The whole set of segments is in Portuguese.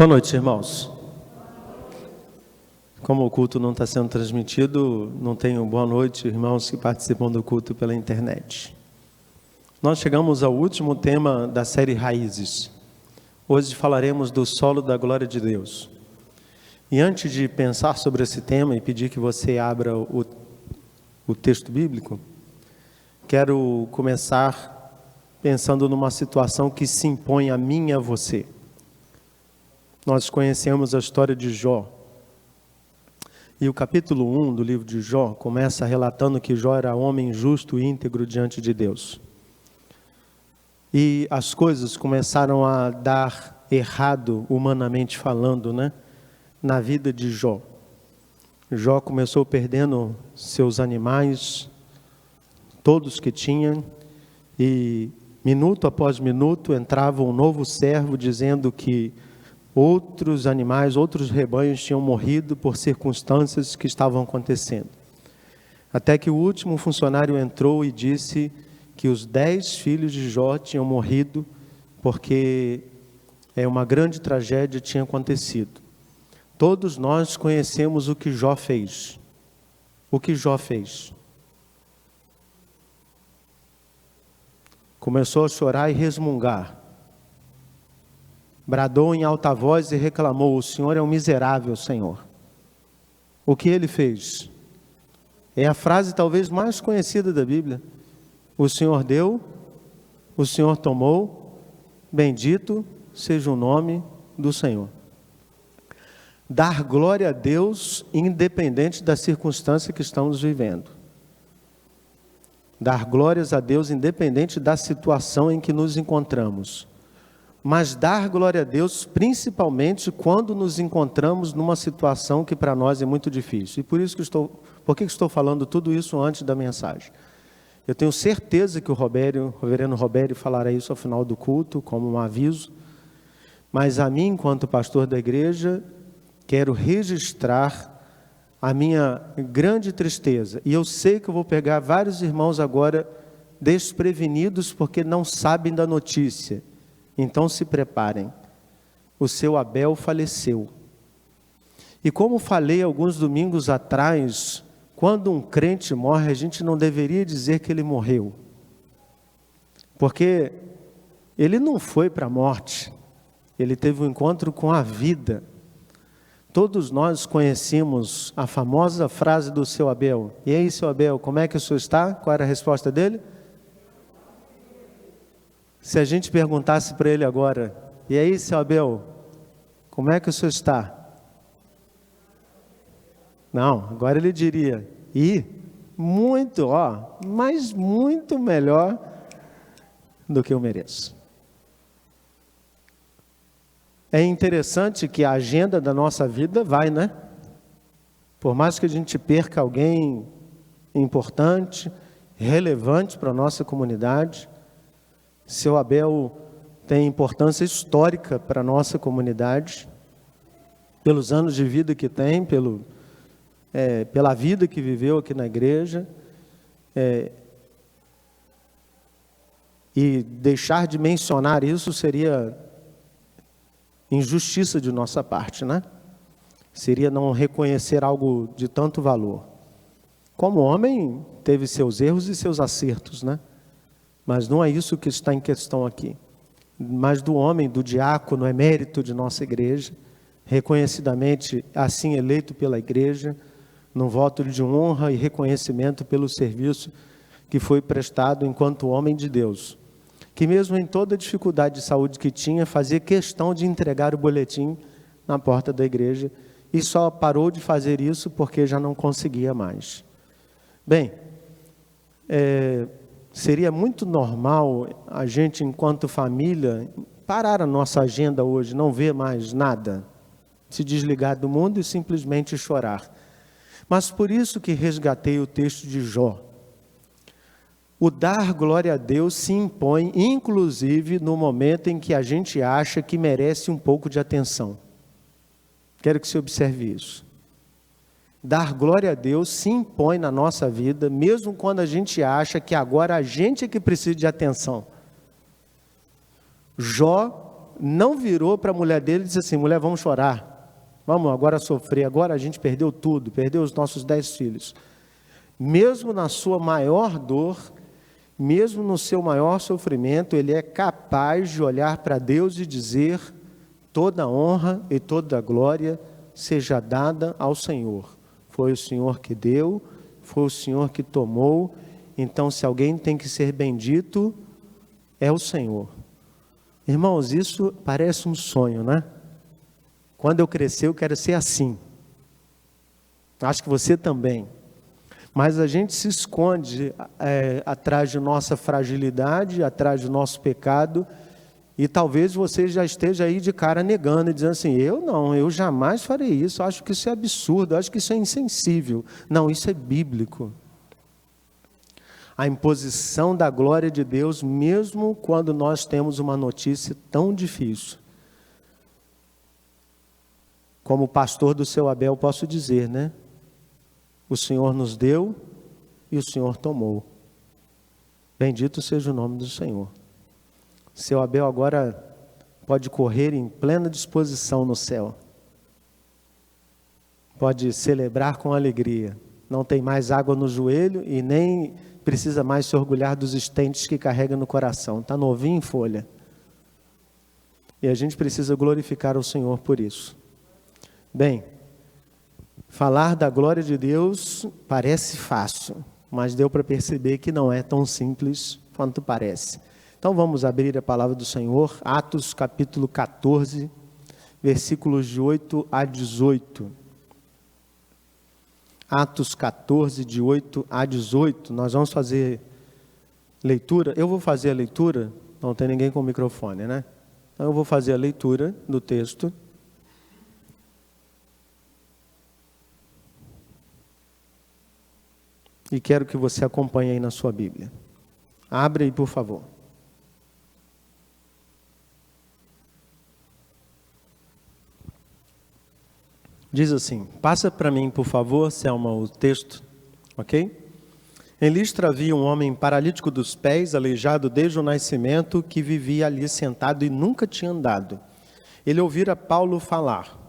Boa noite, irmãos. Como o culto não está sendo transmitido, não tenho boa noite, irmãos que participam do culto pela internet. Nós chegamos ao último tema da série Raízes. Hoje falaremos do solo da glória de Deus. E antes de pensar sobre esse tema e pedir que você abra o texto bíblico, quero começar pensando numa situação que se impõe a mim e a você. Nós conhecemos a história de Jó. E o capítulo 1 do livro de Jó começa relatando que Jó era homem justo e íntegro diante de Deus. E as coisas começaram a dar errado, humanamente falando, na vida de Jó. Jó começou perdendo seus animais, todos que tinha, e minuto após minuto entrava um novo servo dizendo que outros animais, outros rebanhos tinham morrido por circunstâncias que estavam acontecendo. Até que o último funcionário entrou e disse que os 10 filhos de Jó tinham morrido porque uma grande tragédia tinha acontecido. Todos nós conhecemos o que Jó fez. O que Jó fez? Começou a chorar e resmungar. Bradou em alta voz e reclamou: o Senhor é um miserável, Senhor. O que ele fez? É a frase talvez mais conhecida da Bíblia. O Senhor deu, o Senhor tomou, bendito seja o nome do Senhor. Dar glória a Deus independente da circunstância que estamos vivendo. Dar glórias a Deus independente da situação em que nos encontramos. Mas dar glória a Deus principalmente quando nos encontramos numa situação que para nós é muito difícil. E por que estou falando tudo isso antes da mensagem? Eu tenho certeza que o reverendo Robério falará isso ao final do culto, como um aviso. Mas a mim, enquanto pastor da igreja, quero registrar a minha grande tristeza. E eu sei que eu vou pegar vários irmãos agora desprevenidos porque não sabem da notícia. Então se preparem. O seu Abel faleceu. E como falei alguns domingos atrás, quando um crente morre, a gente não deveria dizer que ele morreu. Porque ele não foi para a morte. Ele teve um encontro com a vida. Todos nós conhecemos a famosa frase do seu Abel. E aí, seu Abel, como é que o senhor está? Qual era a resposta dele? Se a gente perguntasse para ele agora: e aí, seu Abel, como é que o senhor está? Não, agora ele diria: muito, mas muito melhor do que eu mereço. É interessante que a agenda da nossa vida vai, Por mais que a gente perca alguém importante, relevante para a nossa comunidade, seu Abel tem importância histórica para a nossa comunidade, pelos anos de vida que tem, pela vida que viveu aqui na igreja, e deixar de mencionar isso seria injustiça de nossa parte, Seria não reconhecer algo de tanto valor. Como homem, teve seus erros e seus acertos, Mas não é isso que está em questão aqui. Mas do homem, do diácono, é mérito de nossa igreja, reconhecidamente assim eleito pela igreja, num voto de honra e reconhecimento pelo serviço que foi prestado enquanto homem de Deus, que mesmo em toda a dificuldade de saúde que tinha, fazia questão de entregar o boletim na porta da igreja, e só parou de fazer isso porque já não conseguia mais. Bem, seria muito normal a gente, enquanto família, parar a nossa agenda hoje, não ver mais nada, se desligar do mundo e simplesmente chorar. Mas por isso que resgatei o texto de Jó. O dar glória a Deus se impõe, inclusive, no momento em que a gente acha que merece um pouco de atenção. Quero que você observe isso. Dar glória a Deus se impõe na nossa vida, mesmo quando a gente acha que agora a gente é que precisa de atenção. Jó não virou para a mulher dele e disse assim: mulher, vamos chorar, vamos agora sofrer, agora a gente perdeu tudo, perdeu os nossos 10 filhos. Mesmo na sua maior dor, mesmo no seu maior sofrimento, ele é capaz de olhar para Deus e dizer: toda honra e toda glória seja dada ao Senhor. Foi o Senhor que deu, foi o Senhor que tomou, então se alguém tem que ser bendito, é o Senhor. Irmãos, isso parece um sonho, né? Quando eu crescer, eu quero ser assim. Acho que você também. Mas a gente se esconde atrás de nossa fragilidade, atrás do nosso pecado, e talvez você já esteja aí de cara negando e dizendo assim: eu jamais farei isso, acho que isso é absurdo, acho que isso é insensível. Não, isso é bíblico. A imposição da glória de Deus, mesmo quando nós temos uma notícia tão difícil. Como pastor do seu Abel, posso dizer, né? O Senhor nos deu e o Senhor tomou. Bendito seja o nome do Senhor. Seu Abel agora pode correr em plena disposição no céu. Pode celebrar com alegria. Não tem mais água no joelho e nem precisa mais se orgulhar dos estentes que carrega no coração. Está novinho em folha. E a gente precisa glorificar o Senhor por isso. Bem, falar da glória de Deus parece fácil, mas deu para perceber que não é tão simples quanto parece. Então vamos abrir a palavra do Senhor, Atos capítulo 14, versículos de 8 a 18. Atos 14, de 8 a 18, nós vamos fazer leitura. Eu vou fazer a leitura, não tem ninguém com o microfone, né? Então eu vou fazer a leitura do texto. E quero que você acompanhe aí na sua Bíblia. Abre aí, por favor. Diz assim, passa para mim, por favor, Selma, o texto, ok? Em Listra havia um homem paralítico dos pés, aleijado desde o nascimento, que vivia ali sentado e nunca tinha andado. Ele ouvira Paulo falar.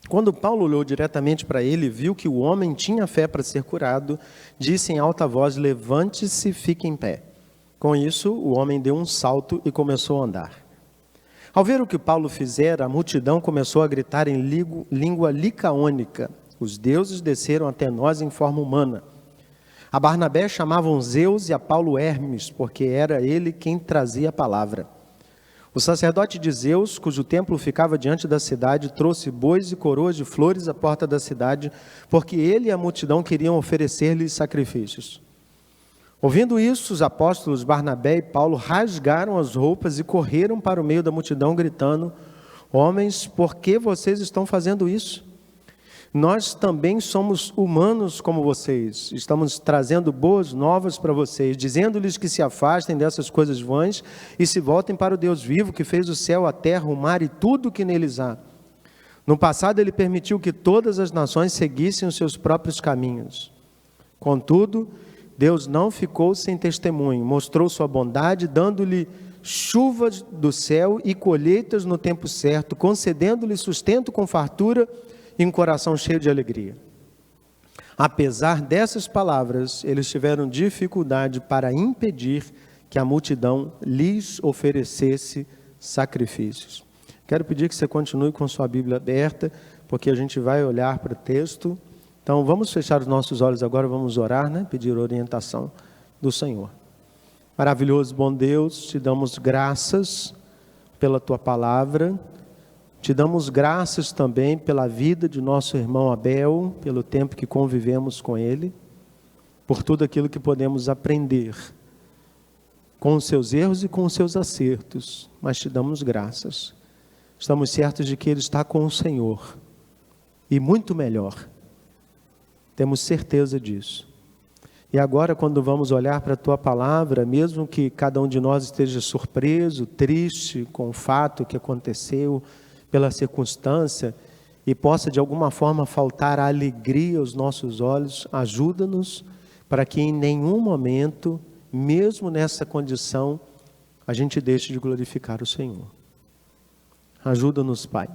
Quando Paulo olhou diretamente para ele e viu que o homem tinha fé para ser curado, disse em alta voz: levante-se e fique em pé. Com isso, o homem deu um salto e começou a andar. Ao ver o que Paulo fizera, a multidão começou a gritar em língua licaônica: os deuses desceram até nós em forma humana. A Barnabé chamavam Zeus e a Paulo Hermes, porque era ele quem trazia a palavra. O sacerdote de Zeus, cujo templo ficava diante da cidade, trouxe bois e coroas de flores à porta da cidade, porque ele e a multidão queriam oferecer-lhe sacrifícios. Ouvindo isso, os apóstolos Barnabé e Paulo rasgaram as roupas e correram para o meio da multidão, gritando: homens, por que vocês estão fazendo isso? Nós também somos humanos como vocês. Estamos trazendo boas novas para vocês, dizendo-lhes que se afastem dessas coisas vãs e se voltem para o Deus vivo, que fez o céu, a terra, o mar e tudo o que neles há. No passado, ele permitiu que todas as nações seguissem os seus próprios caminhos. Contudo, Deus não ficou sem testemunho, mostrou sua bondade, dando-lhe chuvas do céu e colheitas no tempo certo, concedendo-lhe sustento com fartura e um coração cheio de alegria. Apesar dessas palavras, eles tiveram dificuldade para impedir que a multidão lhes oferecesse sacrifícios. Quero pedir que você continue com sua Bíblia aberta, porque a gente vai olhar para o texto. Então, vamos fechar os nossos olhos agora, vamos orar, né? Pedir orientação do Senhor. Maravilhoso, bom Deus, te damos graças pela tua palavra. Te damos graças também pela vida de nosso irmão Abel, pelo tempo que convivemos com ele, por tudo aquilo que podemos aprender, com os seus erros e com os seus acertos, mas te damos graças. Estamos certos de que ele está com o Senhor, e muito melhor, temos certeza disso. E agora, quando vamos olhar para a tua palavra, mesmo que cada um de nós esteja surpreso, triste com o fato que aconteceu, pela circunstância, e possa de alguma forma faltar a alegria aos nossos olhos, ajuda-nos para que em nenhum momento, mesmo nessa condição, a gente deixe de glorificar o Senhor. Ajuda-nos, Pai,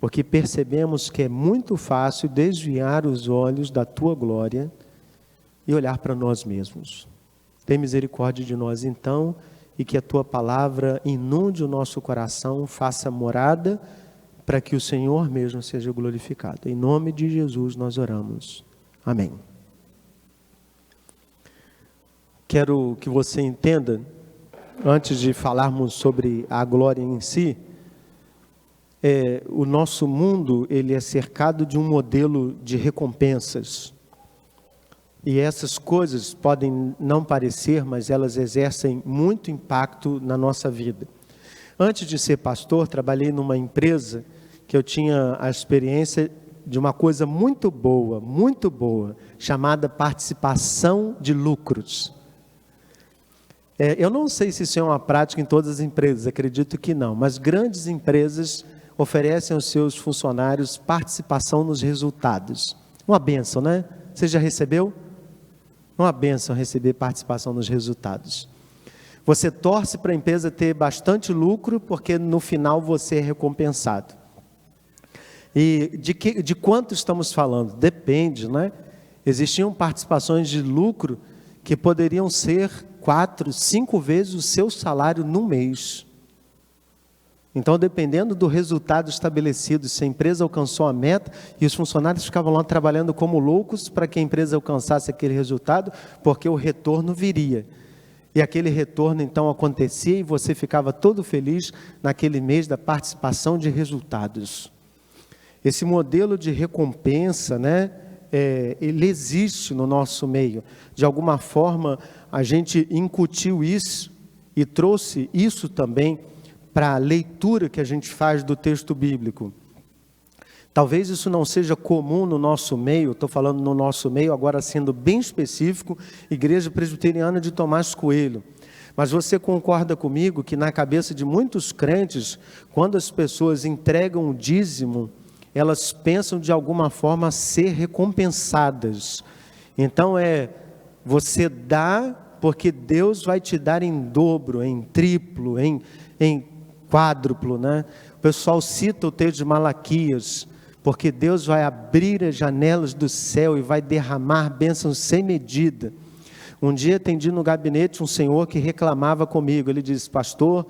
porque percebemos que é muito fácil desviar os olhos da Tua glória e olhar para nós mesmos. Tem misericórdia de nós, então, e que a Tua palavra inunde o nosso coração, faça morada, para que o Senhor mesmo seja glorificado. Em nome de Jesus nós oramos. Amém. Quero que você entenda, antes de falarmos sobre a glória em si, o nosso mundo ele é cercado de um modelo de recompensas. E essas coisas podem não parecer, mas elas exercem muito impacto na nossa vida. Antes de ser pastor, trabalhei numa empresa que eu tinha a experiência de uma coisa muito boa, chamada participação de lucros. Eu não sei se isso é uma prática em todas as empresas, acredito que não, mas grandes empresas oferecem aos seus funcionários participação nos resultados. Uma bênção, né? Você já recebeu? Uma bênção receber participação nos resultados. Você torce para a empresa ter bastante lucro, porque no final você é recompensado. E de quanto estamos falando? Depende, né? Existiam participações de lucro que poderiam ser 4, 5 vezes o seu salário no mês. Então, dependendo do resultado estabelecido, se a empresa alcançou a meta, e os funcionários ficavam lá trabalhando como loucos para que a empresa alcançasse aquele resultado, porque o retorno viria. E aquele retorno, então, acontecia e você ficava todo feliz naquele mês da participação de resultados. Esse modelo de recompensa, né, ele existe no nosso meio. De alguma forma, a gente incutiu isso e trouxe isso também para a leitura que a gente faz do texto bíblico. Talvez isso não seja comum no nosso meio, estou falando no nosso meio, agora sendo bem específico, Igreja Presbiteriana de Tomás Coelho. Mas você concorda comigo que na cabeça de muitos crentes, quando as pessoas entregam o dízimo, elas pensam de alguma forma ser recompensadas. Então você dá porque Deus vai te dar em dobro, em triplo, em quádruplo, né? O pessoal cita o texto de Malaquias, porque Deus vai abrir as janelas do céu e vai derramar bênçãos sem medida. Um dia atendi no gabinete um senhor que reclamava comigo, ele disse: pastor,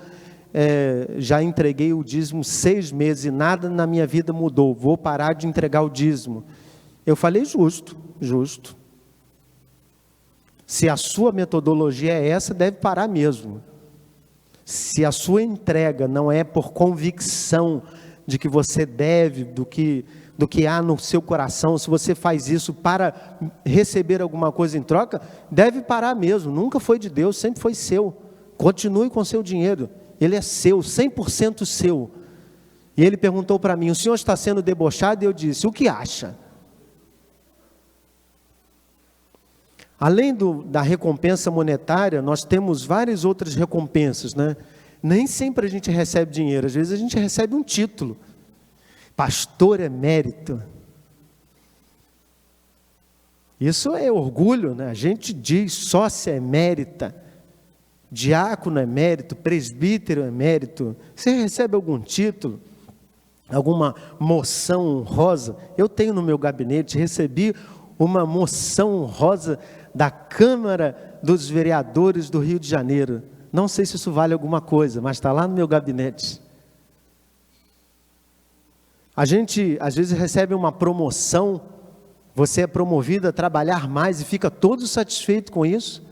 já entreguei o dízimo 6 meses e nada na minha vida mudou, vou parar de entregar o dízimo. Eu falei: justo. Se a sua metodologia é essa, deve parar mesmo. Se a sua entrega não é por convicção de que você deve, do que há no seu coração, se você faz isso para receber alguma coisa em troca, deve parar mesmo. Nunca foi de Deus, sempre foi seu. Continue com seu dinheiro, ele é seu, 100% seu. E ele perguntou para mim: o senhor está sendo debochado? E eu disse: o que acha? Além da recompensa monetária, nós temos várias outras recompensas, né? Nem sempre a gente recebe dinheiro, às vezes a gente recebe um título. Pastor emérito. Isso é orgulho, né? A gente diz sócia emérita, diácono emérito, presbítero emérito. Você recebe algum título? Alguma moção honrosa? Eu tenho no meu gabinete, recebi uma moção honrosa da Câmara dos Vereadores do Rio de Janeiro. Não sei se isso vale alguma coisa, mas está lá no meu gabinete. A gente às vezes recebe uma promoção, você é promovido a trabalhar mais e fica todo satisfeito com isso.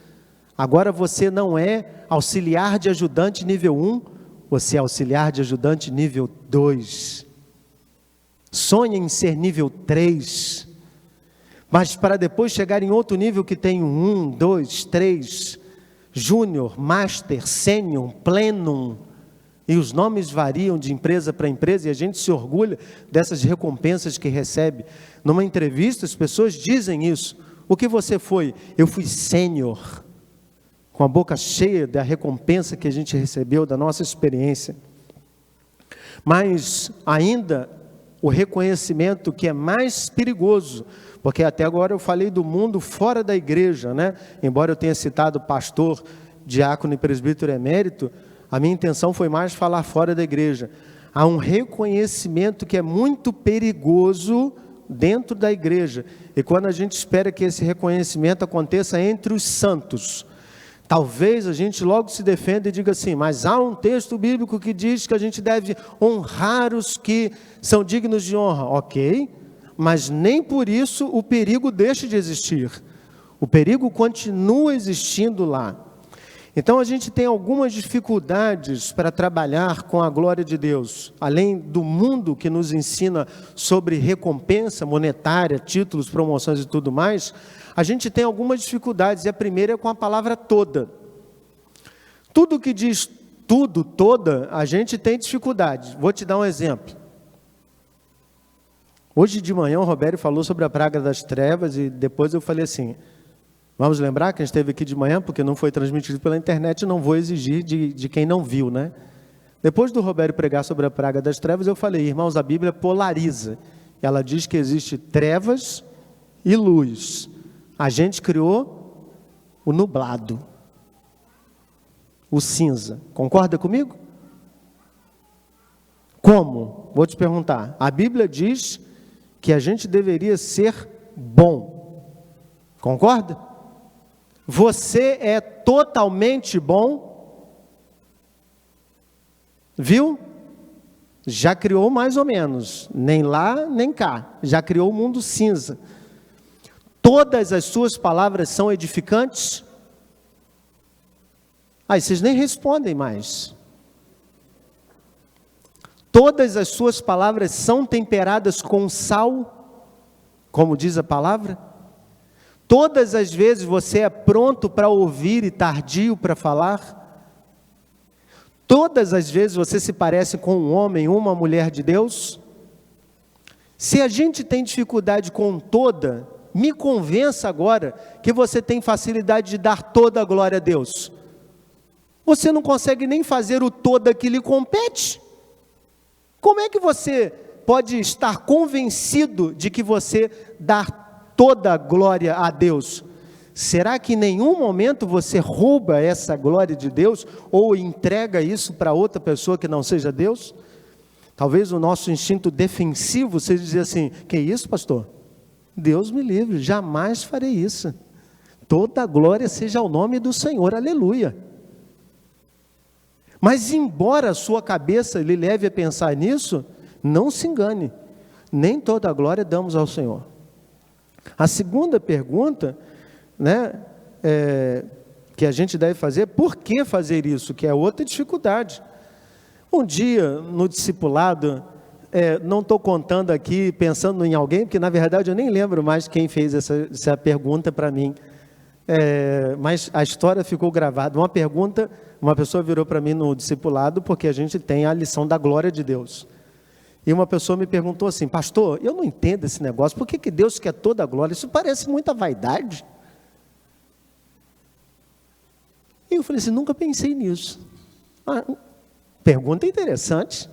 Agora você não é auxiliar de ajudante nível 1, você é auxiliar de ajudante nível 2. Sonha em ser nível 3. Mas para depois chegar em outro nível que tem 1, 2, 3, júnior, master, sênior, plenum, e os nomes variam de empresa para empresa, e a gente se orgulha dessas recompensas que recebe. Numa entrevista, as pessoas dizem isso: o que você foi? Eu fui sênior, com a boca cheia da recompensa que a gente recebeu, da nossa experiência. Mas ainda o reconhecimento que é mais perigoso, porque até agora eu falei do mundo fora da igreja, né? Embora eu tenha citado pastor, diácono e presbítero emérito, a minha intenção foi mais falar fora da igreja. há um reconhecimento que é muito perigoso dentro da igreja. E quando a gente espera que esse reconhecimento aconteça entre os santos, talvez a gente logo se defenda e diga assim, mas há um texto bíblico que diz que a gente deve honrar os que são dignos de honra. Ok, mas nem por isso o perigo deixa de existir. O perigo continua existindo lá. Então a gente tem algumas dificuldades para trabalhar com a glória de Deus. Além do mundo que nos ensina sobre recompensa monetária, títulos, promoções e tudo mais, a gente tem algumas dificuldades, e a primeira é com a palavra toda. Tudo que diz tudo, toda, a gente tem dificuldade. Vou te dar um exemplo. Hoje de manhã o Robério falou sobre a praga das trevas, e depois eu falei assim, vamos lembrar que a gente esteve aqui de manhã, porque não foi transmitido pela internet, não vou exigir de quem não viu, né? Depois do Robério pregar sobre a praga das trevas, eu falei, irmãos, a Bíblia polariza. Ela diz que existe trevas e luz. A gente criou o nublado, o cinza. Concorda comigo? Como? Vou te perguntar. A Bíblia diz que a gente deveria ser bom. Concorda? Você é totalmente bom? Viu? Já criou mais ou menos. Nem lá, nem cá. Já criou o mundo cinza. Todas as suas palavras são edificantes? Aí vocês nem respondem mais. Todas as suas palavras são temperadas com sal, como diz a palavra? Todas as vezes você é pronto para ouvir e tardio para falar? Todas as vezes você se parece com um homem, uma mulher de Deus? Se a gente tem dificuldade com toda, me convença agora que você tem facilidade de dar toda a glória a Deus. Você não consegue nem fazer o toda que lhe compete. Como é que você pode estar convencido de que você dá toda a glória a Deus? Será que em nenhum momento você rouba essa glória de Deus ou entrega isso para outra pessoa que não seja Deus? Talvez o nosso instinto defensivo seja dizer assim, que isso, pastor? Deus me livre, jamais farei isso. Toda a glória seja ao nome do Senhor, aleluia. Mas embora a sua cabeça lhe leve a pensar nisso, não se engane, nem toda a glória damos ao Senhor. A segunda pergunta, que a gente deve fazer, por que fazer isso? Que é outra dificuldade. Um dia, no discipulado, não estou contando aqui, pensando em alguém, porque na verdade eu nem lembro mais quem fez essa pergunta para mim. Mas a história ficou gravada. Uma pessoa virou para mim no discipulado, porque a gente tem a lição da glória de Deus. E uma pessoa me perguntou assim, pastor, eu não entendo esse negócio, por que Deus quer toda a glória? Isso parece muita vaidade. E eu falei assim, nunca pensei nisso. Pergunta interessante.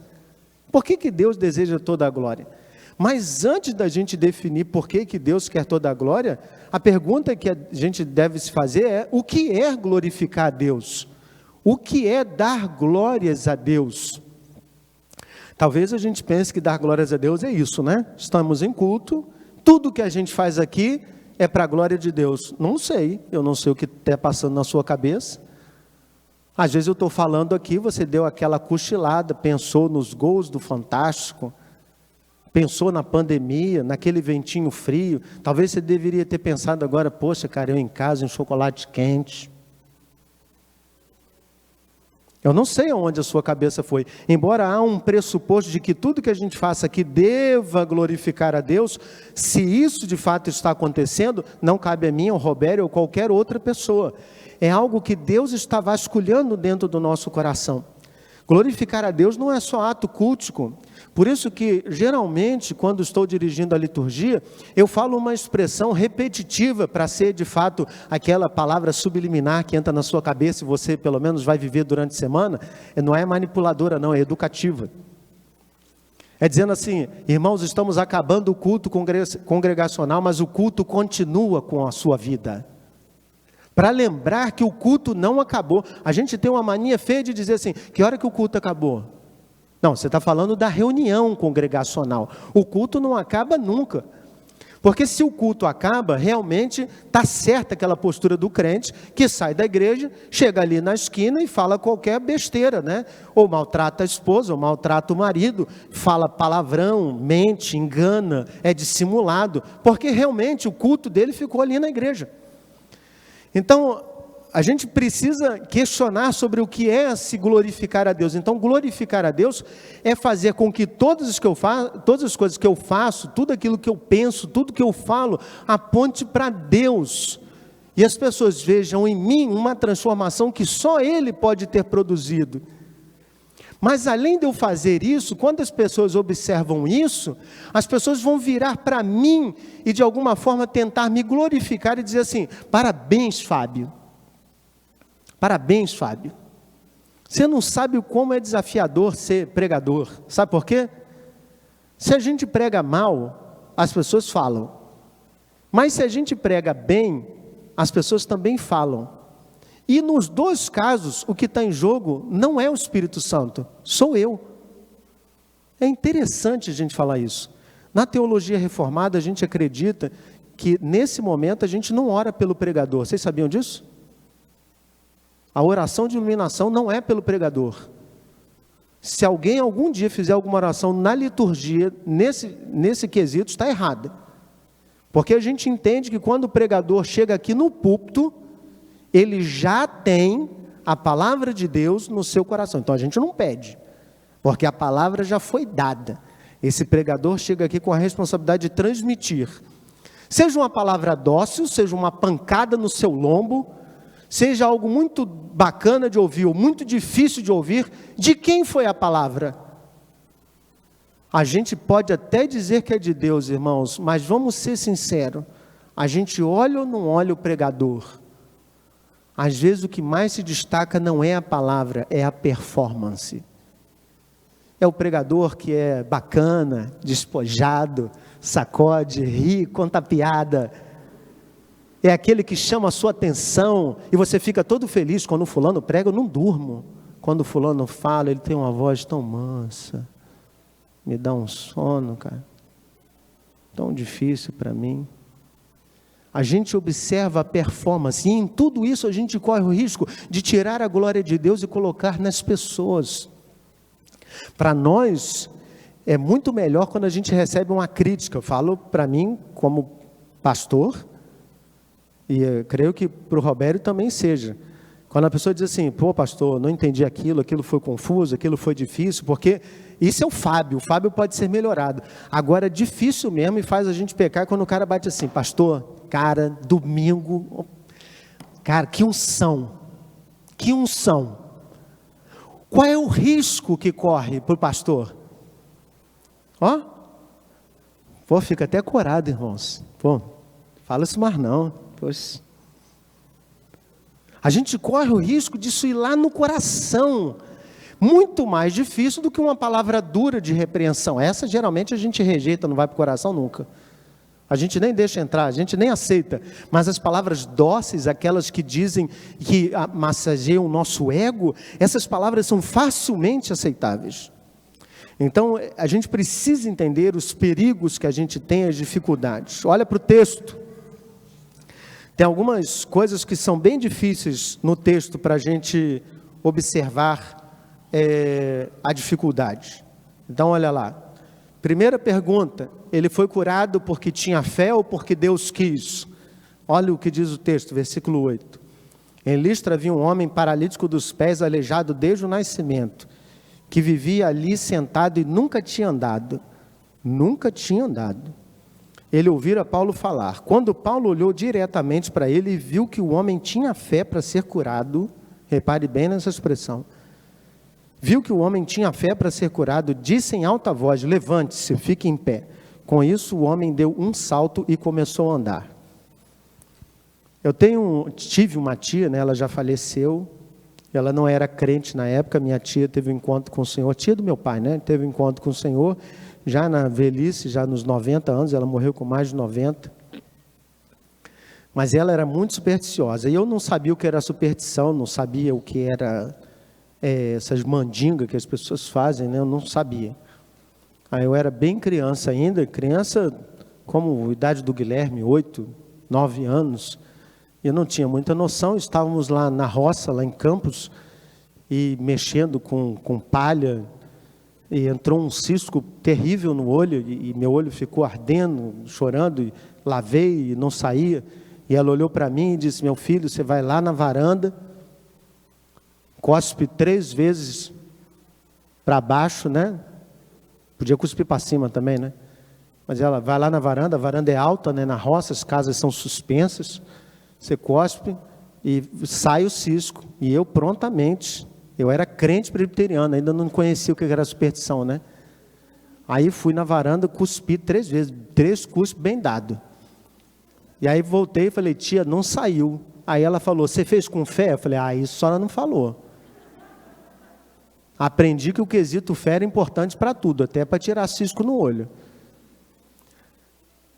Por que Deus deseja toda a glória? Mas antes da gente definir por que Deus quer toda a glória, a pergunta que a gente deve se fazer é, o que é glorificar a Deus? O que é dar glórias a Deus? Talvez a gente pense que dar glórias a Deus é isso, né? Estamos em culto, tudo que a gente faz aqui é para a glória de Deus. Não sei, eu não sei o que está passando na sua cabeça. Às vezes eu estou falando aqui, você deu aquela cochilada, pensou nos gols do Fantástico, pensou na pandemia, naquele ventinho frio. Talvez você deveria ter pensado agora, poxa, cara, eu em casa, um chocolate quente. Eu não sei aonde a sua cabeça foi. Embora há um pressuposto de que tudo que a gente faça aqui deva glorificar a Deus, se isso de fato está acontecendo, não cabe a mim, ao Robério ou qualquer outra pessoa. É algo que Deus está vasculhando dentro do nosso coração. Glorificar a Deus não é só ato cultico. Por isso que, geralmente, quando estou dirigindo a liturgia, eu falo uma expressão repetitiva para ser, de fato, aquela palavra subliminar que entra na sua cabeça e você, pelo menos, vai viver durante a semana. Não é manipuladora, não, é educativa. É dizendo assim, irmãos, estamos acabando o culto congregacional, mas o culto continua com a sua vida. Para lembrar que o culto não acabou. A gente tem uma mania feia de dizer assim, que hora que o culto acabou? Não, você está falando da reunião congregacional. O culto não acaba nunca. Porque se o culto acaba, realmente está certa aquela postura do crente que sai da igreja, chega ali na esquina e fala qualquer besteira, né? Ou maltrata a esposa, ou maltrata o marido, fala palavrão, mente, engana, é dissimulado, porque realmente o culto dele ficou ali na igreja. Então, a gente precisa questionar sobre o que é se glorificar a Deus. Então, glorificar a Deus é fazer com que todas as coisas que eu faço, tudo aquilo que eu penso, tudo que eu falo, aponte para Deus. E as pessoas vejam em mim uma transformação que só Ele pode ter produzido. Mas além de eu fazer isso, quando as pessoas observam isso, as pessoas vão virar para mim e de alguma forma tentar me glorificar e dizer assim: parabéns, Fábio. Parabéns, Fábio. Você não sabe como é desafiador ser pregador. Sabe por quê? Se a gente prega mal, as pessoas falam. Mas se a gente prega bem, as pessoas também falam. E nos dois casos, o que está em jogo não é o Espírito Santo, sou eu. É interessante a gente falar isso. Na teologia reformada, a gente acredita que nesse momento a gente não ora pelo pregador. Vocês sabiam disso? A oração de iluminação não é pelo pregador. Se alguém algum dia fizer alguma oração na liturgia, nesse quesito, está errado. Porque a gente entende que quando o pregador chega aqui no púlpito, ele já tem a palavra de Deus no seu coração. Então a gente não pede, porque a palavra já foi dada. Esse pregador chega aqui com a responsabilidade de transmitir. Seja uma palavra dócil, seja uma pancada no seu lombo, seja algo muito bacana de ouvir ou muito difícil de ouvir, de quem foi a palavra? A gente pode até dizer que é de Deus, irmãos, mas vamos ser sinceros, a gente olha ou não olha o pregador? Às vezes o que mais se destaca não é a palavra, é a performance. É o pregador que é bacana, despojado, sacode, ri, conta piada. É aquele que chama a sua atenção e você fica todo feliz quando o fulano prega. Eu não durmo. Quando o fulano fala, ele tem uma voz tão mansa. Me dá um sono, cara. Tão difícil para mim. A gente observa a performance e em tudo isso a gente corre o risco de tirar a glória de Deus e colocar nas pessoas. Para nós, é muito melhor quando a gente recebe uma crítica. Eu falo para mim como pastor, e eu creio que para o Robério também seja. Quando a pessoa diz assim: pô, pastor, não entendi aquilo foi confuso, aquilo foi difícil, porque isso é o Fábio pode ser melhorado. Agora, difícil mesmo e faz a gente pecar quando o cara bate assim: pastor, cara, domingo, cara, que unção. Qual é o risco que corre para o pastor? Pô, fica até corado, irmãos. Pô, fala isso mais não. Pois. A gente corre o risco disso ir lá no coração. Muito mais difícil do que uma palavra dura de repreensão. Essa geralmente a gente rejeita, não vai para o coração nunca. A gente nem deixa entrar, a gente nem aceita. Mas as palavras dóceis, aquelas que dizem, que massageiam o nosso ego, essas palavras são facilmente aceitáveis. Então, a gente precisa entender os perigos que a gente tem, as dificuldades. Olha para o texto. Tem algumas coisas que são bem difíceis no texto para a gente observar a dificuldade. Então, olha lá. Primeira pergunta: ele foi curado porque tinha fé ou porque Deus quis? Olha o que diz o texto, versículo 8. Em Listra havia um homem paralítico dos pés, aleijado desde o nascimento, que vivia ali sentado e nunca tinha andado. Ele ouvira Paulo falar. Quando Paulo olhou diretamente para ele e viu que o homem tinha fé para ser curado, repare bem nessa expressão, viu que o homem tinha fé para ser curado, disse em alta voz: levante-se, fique em pé. Com isso o homem deu um salto e começou a andar. Eu tive uma tia, né, ela já faleceu, ela não era crente na época. Minha tia teve um encontro com o Senhor, tia do meu pai, né, teve um encontro com o Senhor, já na velhice, já nos 90 anos, ela morreu com mais de 90, mas ela era muito supersticiosa, e eu não sabia o que era superstição, não sabia o que era essas mandingas que as pessoas fazem, né? Eu não sabia. Aí eu era bem criança ainda, criança como a idade do Guilherme, 8, 9 anos. Eu não tinha muita noção, estávamos lá na roça, lá em Campos, e mexendo com palha, e entrou um cisco terrível no olho, e meu olho ficou ardendo, chorando, e lavei e não saía. E ela olhou para mim e disse: meu filho, você vai lá na varanda, cospe 3 vezes para baixo, né? Podia cuspir para cima também, né? Mas ela vai lá na varanda, a varanda é alta, né? Na roça, as casas são suspensas. Você cospe e sai o cisco. E eu prontamente, eu era crente presbiteriano, ainda não conhecia o que era superstição, né? Aí fui na varanda, cuspi 3 vezes, 3 cuspes bem dado. E aí voltei e falei: tia, não saiu. Aí ela falou: você fez com fé? Eu falei: isso só ela não falou. Aprendi que o quesito fé era importante para tudo, até para tirar cisco no olho.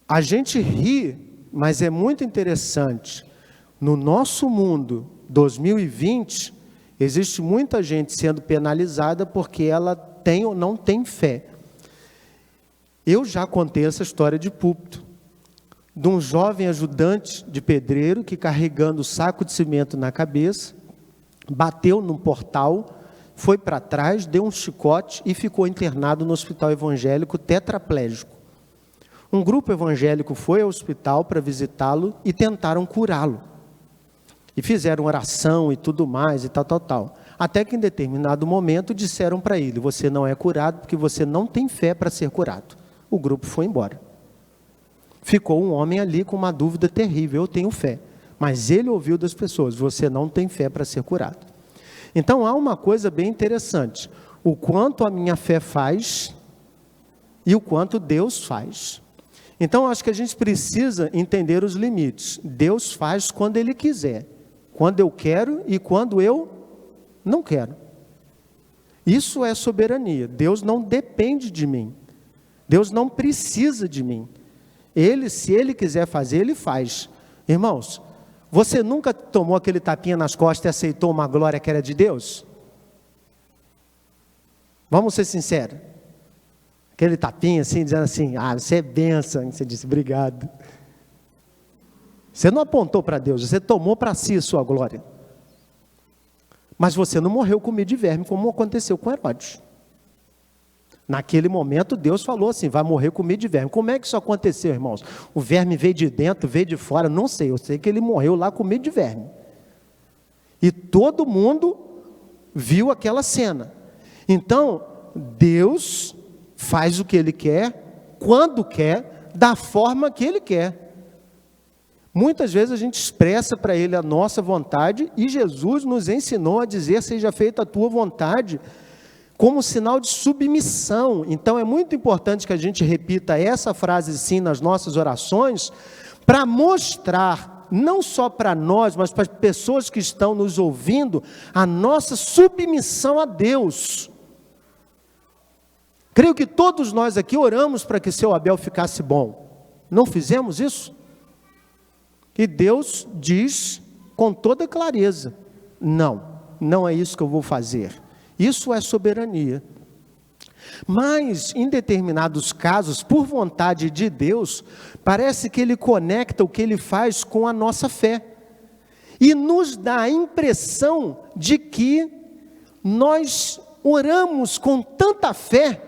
A gente ri, mas é muito interessante. No nosso mundo, 2020, existe muita gente sendo penalizada porque ela tem ou não tem fé. Eu já contei essa história de púlpito, de um jovem ajudante de pedreiro que, carregando o saco de cimento na cabeça, bateu num portal, foi para trás, deu um chicote e ficou internado no hospital evangélico tetraplégico. Um grupo evangélico foi ao hospital para visitá-lo e tentaram curá-lo. E fizeram oração e tudo mais e tal. Até que em determinado momento disseram para ele: você não é curado porque você não tem fé para ser curado. O grupo foi embora. Ficou um homem ali com uma dúvida terrível: eu tenho fé. Mas ele ouviu das pessoas: você não tem fé para ser curado. Então há uma coisa bem interessante: o quanto a minha fé faz e o quanto Deus faz. Então acho que a gente precisa entender os limites. Deus faz quando Ele quiser, quando eu quero e quando eu não quero. Isso é soberania. Deus não depende de mim. Deus não precisa de mim. Ele, se Ele quiser fazer, Ele faz. Irmãos, você nunca tomou aquele tapinha nas costas e aceitou uma glória que era de Deus? Vamos ser sinceros. Aquele tapinha assim, dizendo assim: você é bênção. Você disse: obrigado. Você não apontou para Deus, você tomou para si a sua glória. Mas você não morreu com medo de verme, como aconteceu com Herodes. Naquele momento, Deus falou assim: vai morrer com medo de verme. Como é que isso aconteceu, irmãos? O verme veio de dentro, veio de fora? Não sei, eu sei que ele morreu lá com medo de verme. E todo mundo viu aquela cena. Então, Deus faz o que Ele quer, quando quer, da forma que Ele quer. Muitas vezes a gente expressa para Ele a nossa vontade, e Jesus nos ensinou a dizer: seja feita a tua vontade, como sinal de submissão. Então é muito importante que a gente repita essa frase sim nas nossas orações, para mostrar, não só para nós, mas para as pessoas que estão nos ouvindo, a nossa submissão a Deus. Creio que todos nós aqui oramos para que seu Abel ficasse bom. Não fizemos isso? E Deus diz com toda clareza: não é isso que eu vou fazer. Isso é soberania. Mas, em determinados casos, por vontade de Deus, parece que Ele conecta o que Ele faz com a nossa fé. E nos dá a impressão de que nós oramos com tanta fé,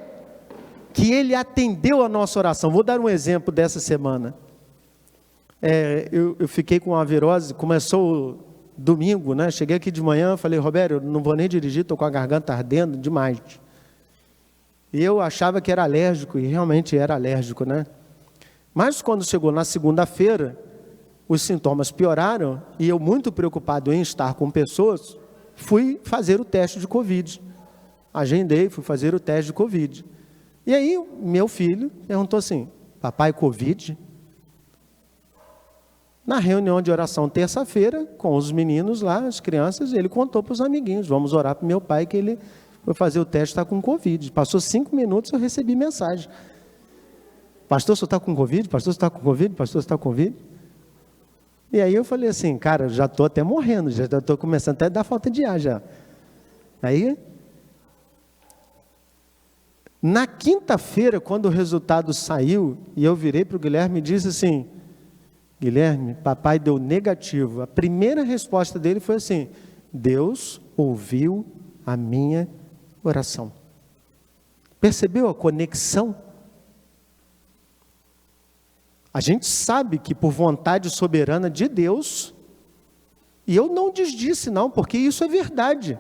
que Ele atendeu a nossa oração. Vou dar um exemplo dessa semana. Eu fiquei com uma virose, começou domingo, né? Cheguei aqui de manhã, falei: Roberto, eu não vou nem dirigir, estou com a garganta ardendo demais. E eu achava que era alérgico, e realmente era alérgico, né? Mas quando chegou na segunda-feira, os sintomas pioraram, e eu, muito preocupado em estar com pessoas, fui fazer o teste de Covid. Agendei, fui fazer o teste de Covid. E aí, meu filho perguntou assim: papai, Covid? Na reunião de oração terça-feira, com os meninos lá, as crianças, ele contou para os amiguinhos: vamos orar para o meu pai, que ele foi fazer o teste, está com Covid. Passou 5 minutos, eu recebi mensagem: pastor, você está com Covid? Pastor, você está com Covid? Pastor, você está com Covid? E aí eu falei assim: cara, já estou até morrendo, já estou começando até a dar falta de ar já. Aí, na quinta-feira, quando o resultado saiu, e eu virei para o Guilherme e disse assim: Guilherme, papai deu negativo. A primeira resposta dele foi assim: Deus ouviu a minha oração. Percebeu a conexão? A gente sabe que por vontade soberana de Deus, e eu não desdisse não, porque isso é verdade.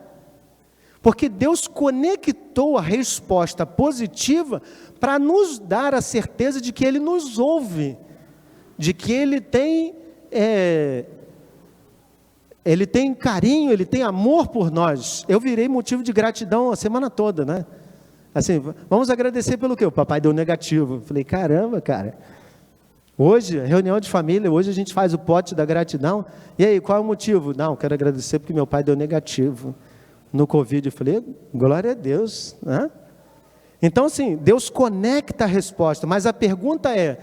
Porque Deus conectou a resposta positiva para nos dar a certeza de que Ele nos ouve, de que Ele tem carinho, Ele tem amor por nós. Eu virei motivo de gratidão a semana toda, né? Assim, vamos agradecer pelo quê? O papai deu negativo. Eu falei, caramba, cara. Hoje, reunião de família, hoje a gente faz o pote da gratidão. E aí, qual é o motivo? Não, quero agradecer porque meu pai deu negativo no Covid. Eu falei, glória a Deus, né? Então, assim, Deus conecta a resposta, mas a pergunta é,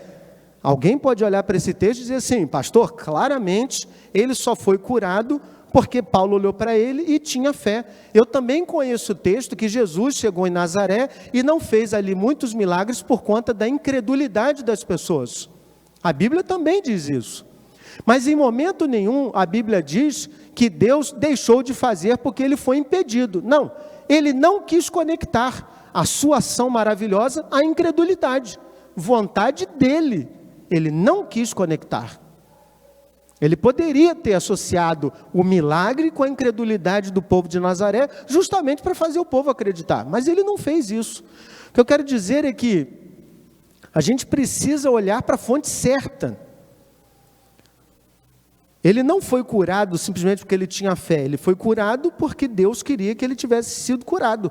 alguém pode olhar para esse texto e dizer assim, pastor, claramente, ele só foi curado porque Paulo olhou para ele e tinha fé. Eu também conheço o texto que Jesus chegou em Nazaré e não fez ali muitos milagres por conta da incredulidade das pessoas. A Bíblia também diz isso. Mas em momento nenhum a Bíblia diz que Deus deixou de fazer porque ele foi impedido. Não, ele não quis conectar a sua ação maravilhosa à incredulidade. Vontade dele, ele não quis conectar. Ele poderia ter associado o milagre com a incredulidade do povo de Nazaré, justamente para fazer o povo acreditar, mas ele não fez isso. O que eu quero dizer é que a gente precisa olhar para a fonte certa. Ele não foi curado simplesmente porque ele tinha fé, ele foi curado porque Deus queria que ele tivesse sido curado,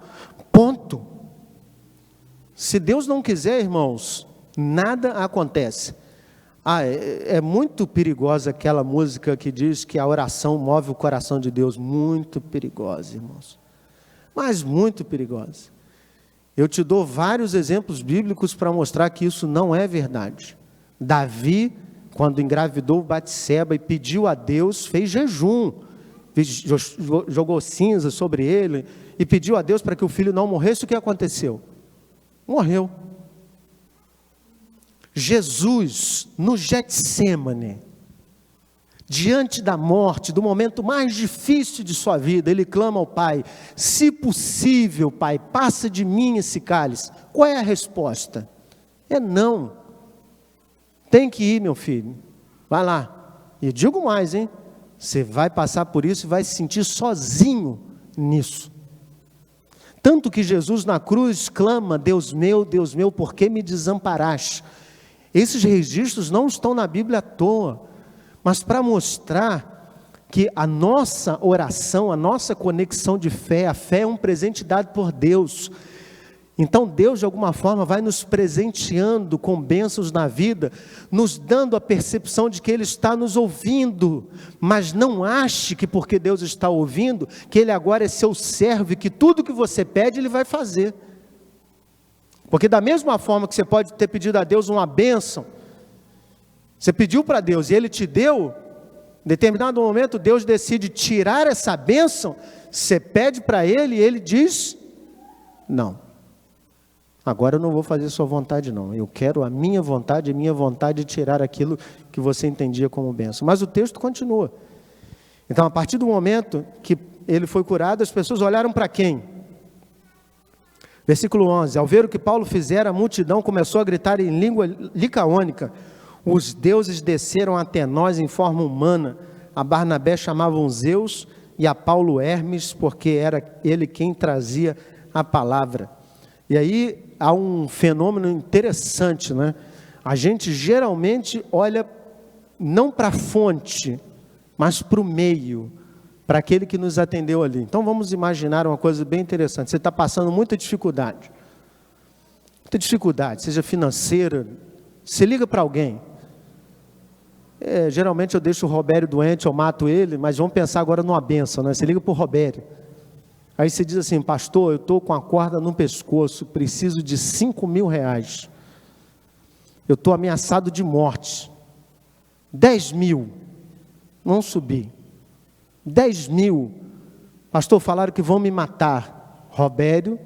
ponto. Se Deus não quiser, irmãos, nada acontece. É muito perigosa aquela música que diz que a oração move o coração de Deus. Muito perigosa, irmãos. Mas muito perigosa. Eu te dou vários exemplos bíblicos para mostrar que isso não é verdade. Davi, quando engravidou Batseba e pediu a Deus, fez jejum. Jogou cinza sobre ele e pediu a Deus para que o filho não morresse. O que aconteceu? Morreu. Jesus, no Getsêmane, diante da morte, do momento mais difícil de sua vida, ele clama ao Pai, se possível, Pai, passa de mim esse cálice. Qual é a resposta? É não. Tem que ir, meu filho, vai lá. E eu digo mais, hein? Você vai passar por isso e vai se sentir sozinho nisso. Tanto que Jesus na cruz clama, Deus meu, por que me desamparaste? Esses registros não estão na Bíblia à toa, mas para mostrar que a nossa oração, a nossa conexão de fé, a fé é um presente dado por Deus. Então Deus de alguma forma vai nos presenteando com bênçãos na vida, nos dando a percepção de que Ele está nos ouvindo, mas não ache que porque Deus está ouvindo, que Ele agora é seu servo e que tudo que você pede Ele vai fazer. Porque da mesma forma que você pode ter pedido a Deus uma bênção, você pediu para Deus e Ele te deu, em determinado momento Deus decide tirar essa bênção, você pede para Ele e Ele diz, não, agora eu não vou fazer sua vontade não, eu quero a minha vontade é tirar aquilo que você entendia como bênção. Mas o texto continua. Então a partir do momento que ele foi curado, as pessoas olharam para quem? Versículo 11, ao ver o que Paulo fizera, a multidão começou a gritar em língua licaônica, os deuses desceram até nós em forma humana, a Barnabé chamavam Zeus e a Paulo Hermes, porque era ele quem trazia a palavra. E aí há um fenômeno interessante, né? A gente geralmente olha não para a fonte, mas para o meio, para aquele que nos atendeu ali. Então vamos imaginar uma coisa bem interessante. Você está passando muita dificuldade, seja financeira, você liga para alguém. Geralmente eu deixo o Robério doente, eu mato ele, mas vamos pensar agora numa bênção, né? Você liga para o Robério. Aí você diz assim, pastor, eu estou com a corda no pescoço, preciso de 5.000 reais. Eu estou ameaçado de morte. 10.000, não subi. 10.000, pastor, falaram que vão me matar. Robério,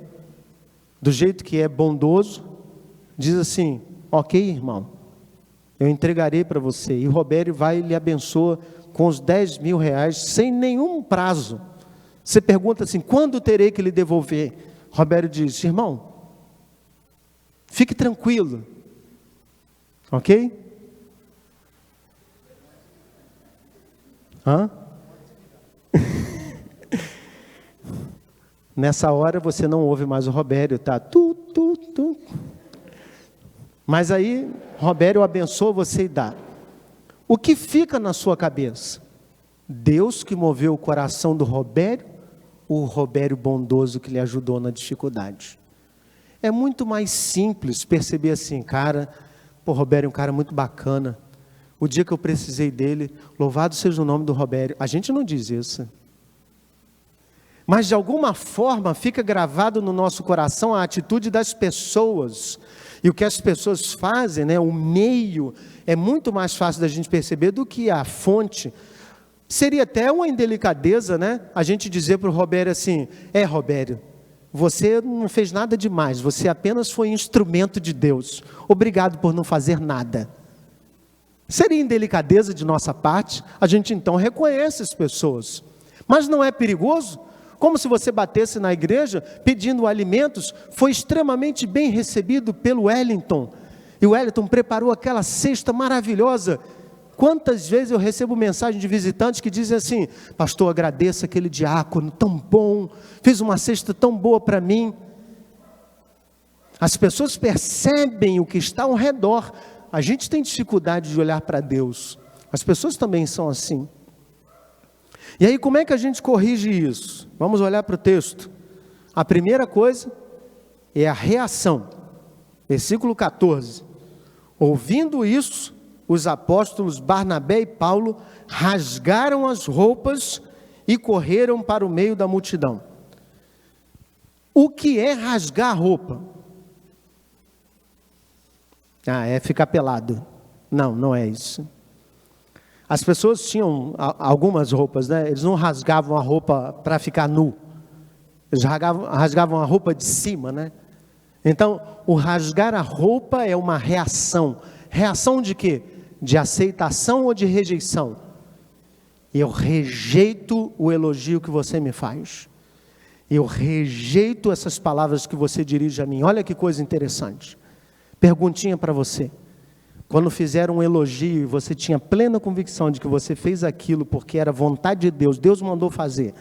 do jeito que é bondoso, diz assim, ok, irmão, eu entregarei para você. E Robério vai e lhe abençoa com os 10 mil reais, sem nenhum prazo. Você pergunta assim, quando terei que lhe devolver? Robério diz, irmão, fique tranquilo, ok? Hã? Nessa hora você não ouve mais o Robério, tá? Mas aí, Robério abençoa você e dá. O que fica na sua cabeça? Deus que moveu o coração do Robério, ou o Robério bondoso que lhe ajudou na dificuldade? É muito mais simples perceber assim, cara, pô, Robério é um cara muito bacana. O dia que eu precisei dele, louvado seja o nome do Robério. A gente não diz isso. Mas de alguma forma fica gravado no nosso coração a atitude das pessoas. E o que as pessoas fazem, né, o meio, é muito mais fácil da gente perceber do que a fonte. Seria até uma indelicadeza, né, a gente dizer para o Robério assim, Robério, você não fez nada demais, você apenas foi instrumento de Deus. Obrigado por não fazer nada. Seria indelicadeza de nossa parte, a gente então reconhece as pessoas. Mas não é perigoso? Como se você batesse na igreja pedindo alimentos, foi extremamente bem recebido pelo Wellington. E o Wellington preparou aquela cesta maravilhosa. Quantas vezes eu recebo mensagem de visitantes que dizem assim, pastor, agradeço aquele diácono tão bom, fez uma cesta tão boa para mim. As pessoas percebem o que está ao redor. A gente tem dificuldade de olhar para Deus. As pessoas também são assim. E aí como é que a gente corrige isso? Vamos olhar para o texto. A primeira coisa é a reação. Versículo 14. Ouvindo isso, os apóstolos Barnabé e Paulo rasgaram as roupas e correram para o meio da multidão. O que é rasgar a roupa? É ficar pelado. Não, não é isso. As pessoas tinham algumas roupas, né? Eles não rasgavam a roupa para ficar nu. Eles rasgavam a roupa de cima, né? Então, o rasgar a roupa é uma reação. Reação de quê? De aceitação ou de rejeição? Eu rejeito o elogio que você me faz. Eu rejeito essas palavras que você dirige a mim. Olha que coisa interessante. Perguntinha para você. Quando fizeram um elogio e você tinha plena convicção de que você fez aquilo porque era vontade de Deus, Deus mandou fazer,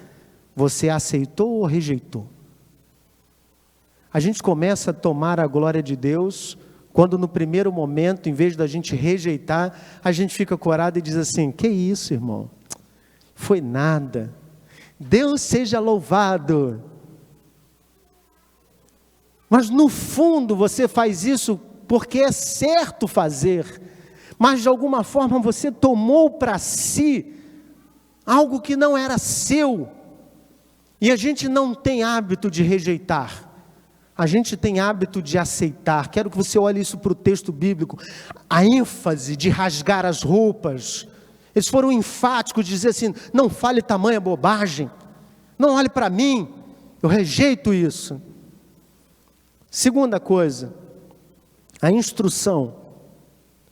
você aceitou ou rejeitou? A gente começa a tomar a glória de Deus quando no primeiro momento, em vez da gente rejeitar, a gente fica corado e diz assim, que isso, irmão? Foi nada. Deus seja louvado. Mas no fundo você faz isso porque é certo fazer, mas de alguma forma você tomou para si algo que não era seu, e a gente não tem hábito de rejeitar, a gente tem hábito de aceitar. Quero que você olhe isso para o texto bíblico, a ênfase de rasgar as roupas, eles foram enfáticos de dizer assim, não fale tamanha bobagem, não olhe para mim, eu rejeito isso. Segunda coisa, a instrução,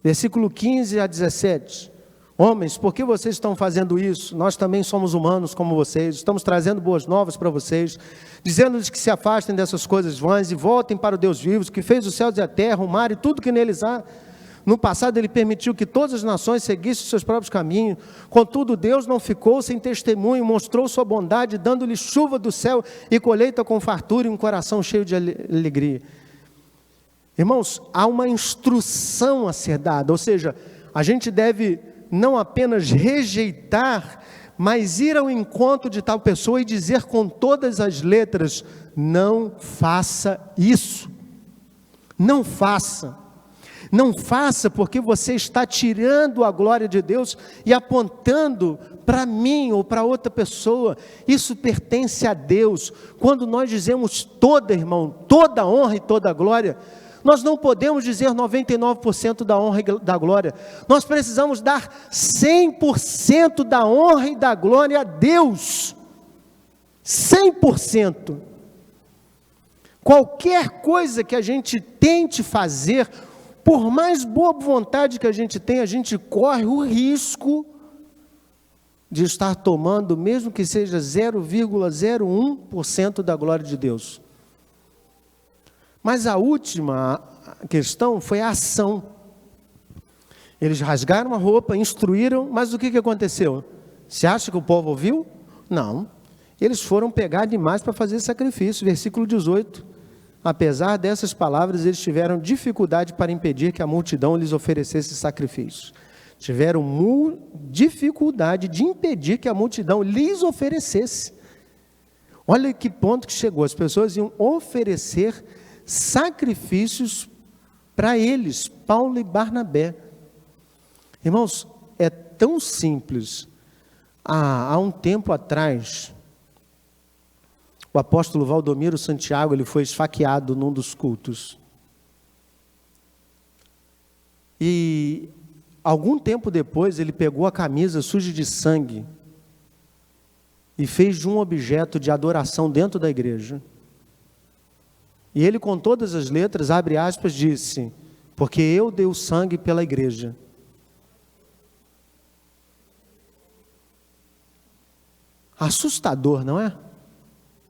versículo 15 a 17, homens, por que vocês estão fazendo isso? Nós também somos humanos como vocês, estamos trazendo boas novas para vocês, dizendo-lhes que se afastem dessas coisas vãs e voltem para o Deus vivo, que fez os céus e a terra, o mar e tudo que neles há. No passado ele permitiu que todas as nações seguissem os seus próprios caminhos, contudo Deus não ficou sem testemunho, mostrou sua bondade, dando-lhe chuva do céu e colheita com fartura e um coração cheio de alegria. Irmãos, há uma instrução a ser dada, ou seja, a gente deve não apenas rejeitar, mas ir ao encontro de tal pessoa e dizer com todas as letras, não faça isso, não faça. Não faça porque você está tirando a glória de Deus e apontando para mim ou para outra pessoa. Isso pertence a Deus. Quando nós dizemos toda, irmão, toda honra e toda glória, nós não podemos dizer 99% da honra e da glória. Nós precisamos dar 100% da honra e da glória a Deus. 100%. Qualquer coisa que a gente tente fazer, por mais boa vontade que a gente tenha, a gente corre o risco de estar tomando, mesmo que seja 0,01% da glória de Deus. Mas a última questão foi a ação. Eles rasgaram a roupa, instruíram, mas o que aconteceu? Você acha que o povo ouviu? Não. Eles foram pegar demais para fazer sacrifício. Versículo 18. Apesar dessas palavras, eles tiveram dificuldade para impedir que a multidão lhes oferecesse sacrifícios. Tiveram dificuldade de impedir que a multidão lhes oferecesse. Olha que ponto que chegou. As pessoas iam oferecer sacrifícios para eles, Paulo e Barnabé. Irmãos, é tão simples. Há um tempo atrás, o apóstolo Valdomiro Santiago, ele foi esfaqueado num dos cultos. E algum tempo depois, ele pegou a camisa suja de sangue e fez de um objeto de adoração dentro da igreja. E ele, com todas as letras, abre aspas, disse: porque eu dei o sangue pela igreja. Assustador, não é?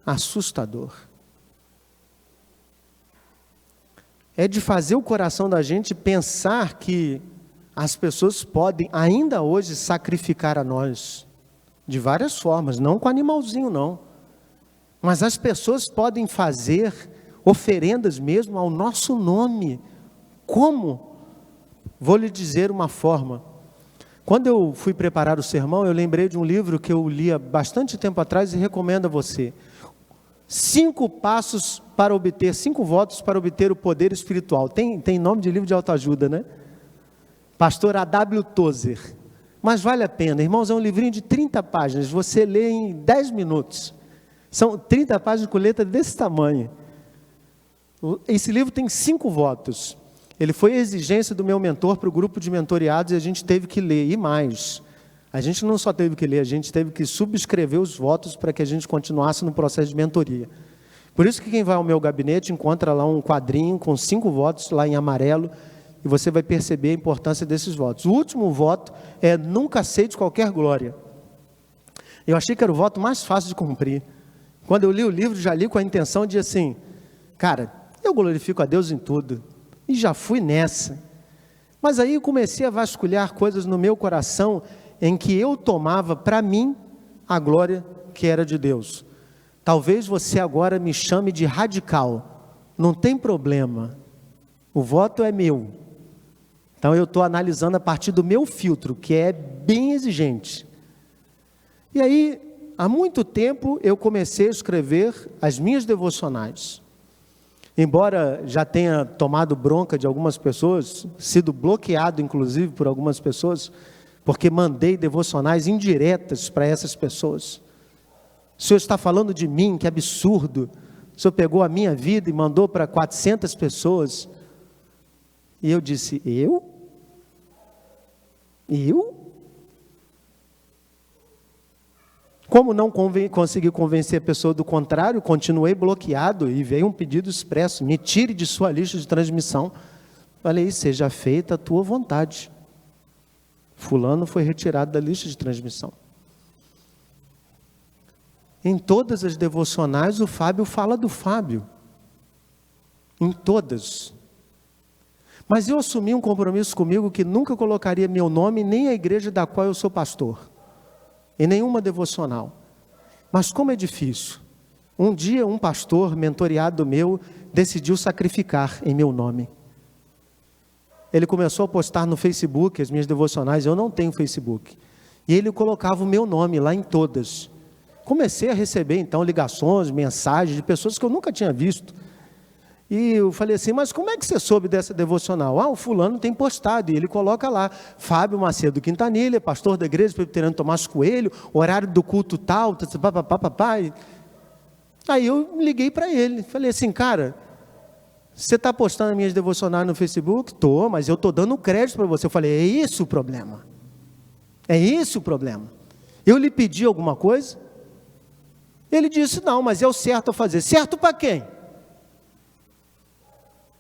Assustador. É de fazer o coração da gente pensar que as pessoas podem, ainda hoje, sacrificar a nós, de várias formas, não com animalzinho, não. Mas as pessoas podem fazer oferendas mesmo ao nosso nome. Como? Vou lhe dizer uma forma. Quando eu fui preparar o sermão, eu lembrei de um livro que eu li há bastante tempo atrás e recomendo a você. 5 passos para obter, 5 votos para obter o poder espiritual. Tem nome de livro de autoajuda, né? Pastor A.W. Tozer. Mas vale a pena, irmãos, é um livrinho de 30 páginas, você lê em 10 minutos. São 30 páginas com letra desse tamanho. Esse livro tem 5 votos. Ele foi a exigência do meu mentor para o grupo de mentoreados e a gente teve que ler, e mais. A gente não só teve que ler, a gente teve que subscrever os votos para que a gente continuasse no processo de mentoria. Por isso que quem vai ao meu gabinete encontra lá um quadrinho com 5 votos, lá em amarelo, e você vai perceber a importância desses votos. O último voto é: nunca aceite qualquer glória. Eu achei que era o voto mais fácil de cumprir. Quando eu li o livro, já li com a intenção de assim, cara, eu glorifico a Deus em tudo. E já fui nessa. Mas aí eu comecei a vasculhar coisas no meu coração em que eu tomava para mim a glória que era de Deus. Talvez você agora me chame de radical. Não tem problema. O voto é meu. Então eu estou analisando a partir do meu filtro, que é bem exigente. E aí, há muito tempo eu comecei a escrever as minhas devocionais. Embora já tenha tomado bronca de algumas pessoas, sido bloqueado inclusive por algumas pessoas, porque mandei devocionais indiretas para essas pessoas. O senhor está falando de mim, que absurdo. O senhor pegou a minha vida e mandou para 400 pessoas. E eu disse, eu? Como não consegui convencer a pessoa do contrário, continuei bloqueado e veio um pedido expresso: me tire de sua lista de transmissão. Falei, seja feita a tua vontade. Fulano foi retirado da lista de transmissão. Em todas as devocionais o Fábio fala do Fábio. Em todas. Mas eu assumi um compromisso comigo que nunca colocaria meu nome nem a igreja da qual eu sou pastor. Em nenhuma devocional. Mas como é difícil. Um dia um pastor mentoreado meu decidiu sacrificar em meu nome. Ele começou a postar no Facebook as minhas devocionais. Eu não tenho Facebook. E ele colocava o meu nome lá em todas. Comecei a receber então ligações, mensagens de pessoas que eu nunca tinha visto. E eu falei assim, mas como é que você soube dessa devocional? O fulano tem postado, e ele coloca lá, Fábio Macedo Quintanilha, pastor da igreja presbiteriana Tomás Coelho, horário do culto tal, papapá. Aí eu liguei para ele, falei assim, cara, você está postando as minhas devocionais no Facebook? Estou, mas eu estou dando crédito para você. Eu falei, é esse o problema. É esse o problema. Eu lhe pedi alguma coisa? Ele disse, não, mas é o certo a fazer. Certo para quem?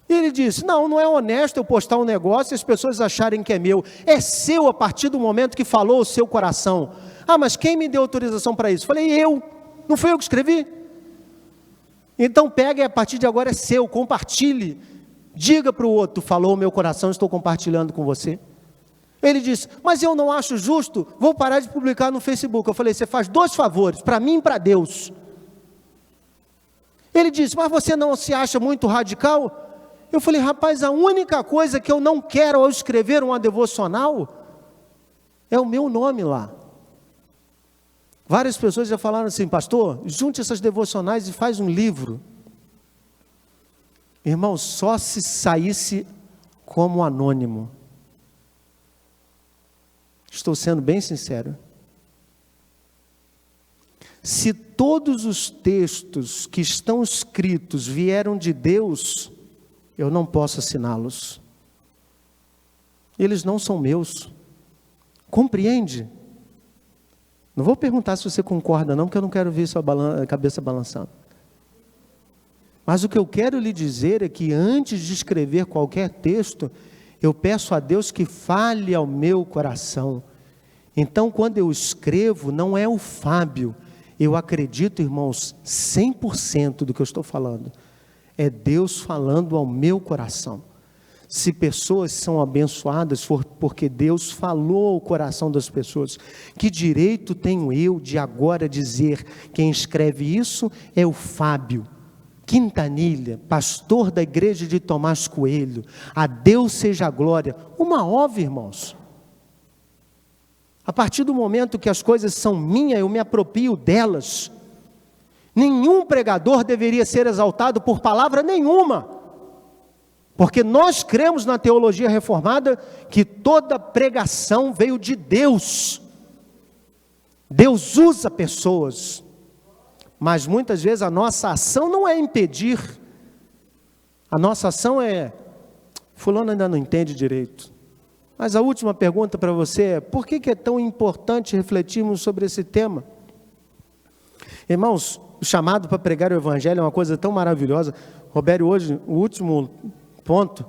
Ele disse, não é honesto eu postar um negócio e as pessoas acharem que é meu. É seu a partir do momento que falou o seu coração. Ah, mas quem me deu autorização para isso? Falei, eu. Não fui eu que escrevi? Então pega e a partir de agora é seu, compartilhe. Diga para o outro, falou o meu coração, estou compartilhando com você. Ele disse, mas eu não acho justo, vou parar de publicar no Facebook. Eu falei, você faz 2 favores, para mim e para Deus. Ele disse, mas você não se acha muito radical? Eu falei, rapaz, a única coisa que eu não quero ao escrever uma devocional é o meu nome lá. Várias pessoas já falaram assim, pastor, junte essas devocionais e faz um livro. Irmão, só se saísse como anônimo. Estou sendo bem sincero. Se todos os textos que estão escritos vieram de Deus, eu não posso assiná-los. Eles não são meus. Compreende? Não vou perguntar se você concorda não, porque eu não quero ver sua cabeça balançando. Mas o que eu quero lhe dizer é que antes de escrever qualquer texto, eu peço a Deus que fale ao meu coração. Então, quando eu escrevo, não é o Fábio. Eu acredito, irmãos, 100% do que eu estou falando. É Deus falando ao meu coração. Se pessoas são abençoadas, for porque Deus falou ao coração das pessoas. Que direito tenho eu de agora dizer, quem escreve isso é o Fábio Quintanilha, pastor da igreja de Tomás Coelho. A Deus seja a glória. Uma ova, irmãos. A partir do momento que as coisas são minhas, eu me aproprio delas. Nenhum pregador deveria ser exaltado por palavra nenhuma. Porque nós cremos na teologia reformada que toda pregação veio de Deus. Deus usa pessoas. Mas muitas vezes a nossa ação não é impedir. A nossa ação é, fulano ainda não entende direito. Mas a última pergunta para você é, por que é tão importante refletirmos sobre esse tema? Irmãos, o chamado para pregar o evangelho é uma coisa tão maravilhosa. Roberto, hoje, o último ponto,